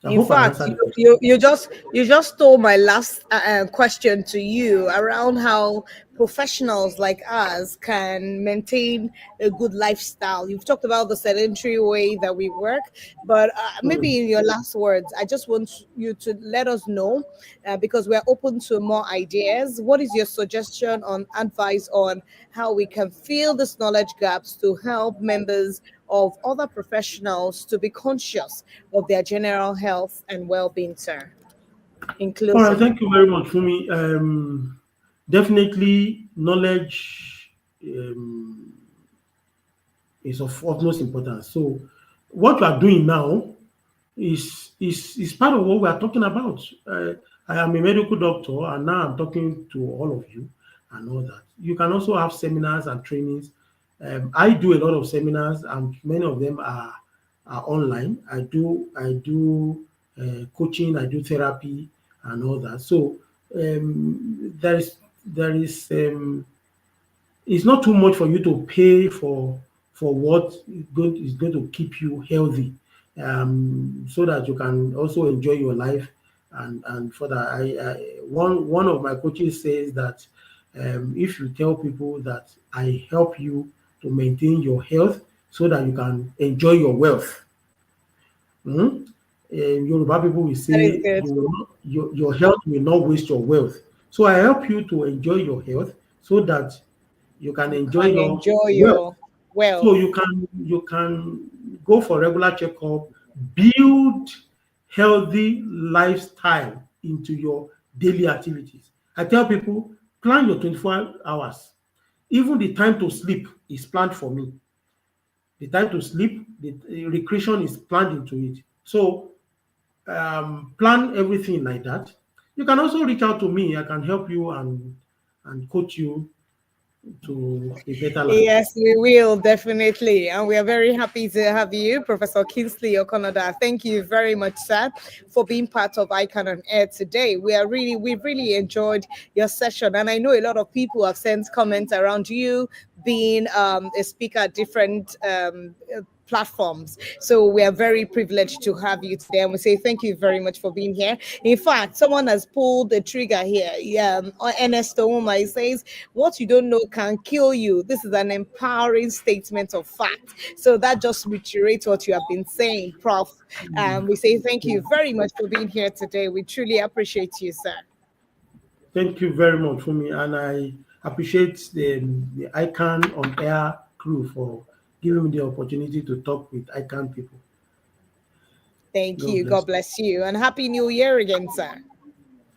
So I In hope I fact, answered the question. you just stole my last question to you around how professionals like us can maintain a good lifestyle. You've talked about the sedentary way that we work, but maybe in your last words, I just want you to let us know, because we're open to more ideas. What is your suggestion on advice on how we can fill these knowledge gaps to help members of other professionals to be conscious of their general health and well-being, sir? In All right, closing. thank you very much, Fumi. Definitely, knowledge is of utmost importance. So, what you are doing now is part of what we are talking about. I am a medical doctor, and now I'm talking to all of you and all that. You can also have seminars and trainings. I do a lot of seminars, and many of them are online. I do coaching, I do therapy, and all that. So there is it's not too much for you to pay for what is going to keep you healthy, so that you can also enjoy your life. And for that, one of my coaches says that if you tell people that I help you to maintain your health so that you can enjoy your wealth. Yoruba people will That is say good. your health will not waste your wealth. So I help you to enjoy your health so that you can enjoy And your enjoy wealth. your wealth. So you can go for regular checkup, build healthy lifestyle into your daily activities. I tell people, plan your 24 hours. Even the time to sleep is planned for me. The time to sleep, the recreation is planned into it. So plan everything like that. You can also reach out to me. I can help you and coach you to a better life. Yes, we will definitely. And we are very happy to have you, Professor Kingsley Okonoda. Thank you very much, sir, for being part of ICAN On Air today. We've really enjoyed your session. And I know a lot of people have sent comments around you being a speaker at different platforms. So we are very privileged to have you today, and we say thank you very much for being here. In fact, someone has pulled the trigger here. Ernesto Uma says, "What you don't know can kill you." This is an empowering statement of fact. So that just reiterates what you have been saying, Prof. We say thank you very much for being here today. We truly appreciate you, sir. Thank you very much for me, and I appreciate the ICAN On Air crew for giving me the opportunity to talk with ICAN people. Thank God you. bless. God bless you. And Happy New Year again, sir.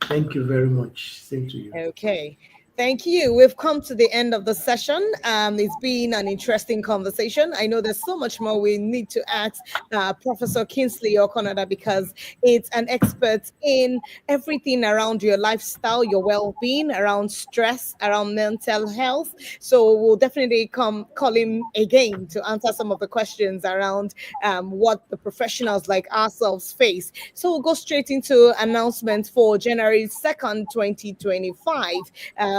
Thank you very much. Same to you. Okay. Thank you. We've come to the end of the session. It's been an interesting conversation. I know there's so much more we need to ask Professor Kingsley Okonoda, because it's an expert in everything around your lifestyle, your well-being, around stress, around mental health. So we'll definitely call him again to answer some of the questions around what the professionals like ourselves face. So we'll go straight into announcements for January 2nd, 2025.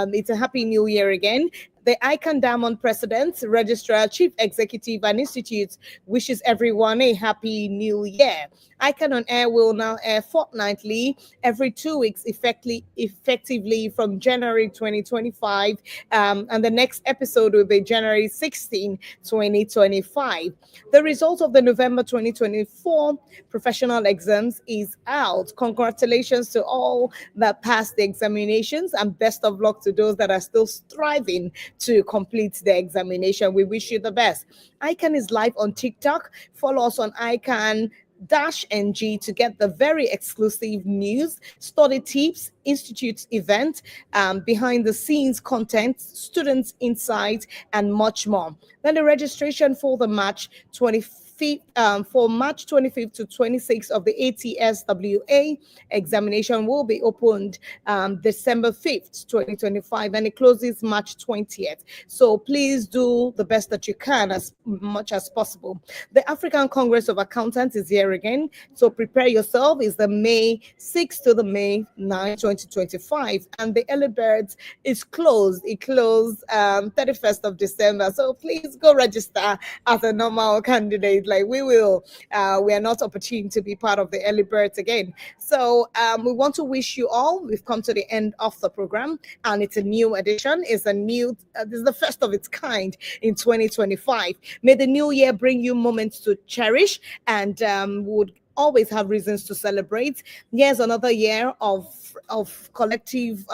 It's a happy new year again. The ICAN Diamond President, Registrar, Chief Executive, and Institute wishes everyone a happy new year. ICAN On Air will now air fortnightly, every 2 weeks, effectively from January 2025. And the next episode will be January 16, 2025. The result of the November 2024 professional exams is out. Congratulations to all that passed the examinations, and best of luck to those that are still striving to complete the examination. We wish you the best. ICAN is live on TikTok. Follow us on ICAN-ngr to get the very exclusive news, study tips, institute event, behind the scenes content, students insights, and much more. Then the registration for the March 25th for March 25th to 26th of the ATSWA examination will be opened December 5th, 2025, and it closes March 20th. So please do the best that you can as much as possible. The African Congress of Accountants is here again, so prepare yourself. It's the May 6th to the May 9th, 2025, and the early birds is closed. It closed 31st of December, so please go register as a normal candidate. Like we are not opportune to be part of the early birds again. So we want to wish you all. We've come to the end of the program, and it's a new edition. It's a new. This is the first of its kind in 2025. May the new year bring you moments to cherish, and would always have reasons to celebrate. Here's another year of of collective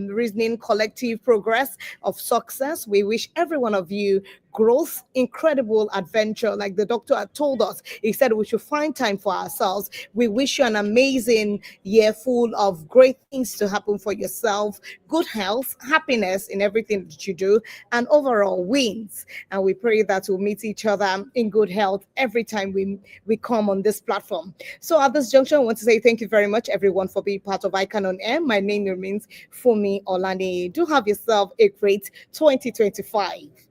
reasoning, collective progress, of success. We wish every one of you growth, incredible adventure. Like the doctor had told us, he said we should find time for ourselves. We wish you an amazing year full of great things to happen for yourself, good health, happiness in everything that you do, and overall wins. And we pray that we'll meet each other in good health every time we come on this platform. So at this junction, I want to say thank you very much, everyone, for being part of ICAN On Air. My name remains Fumi Olani. Do have yourself a great 2025.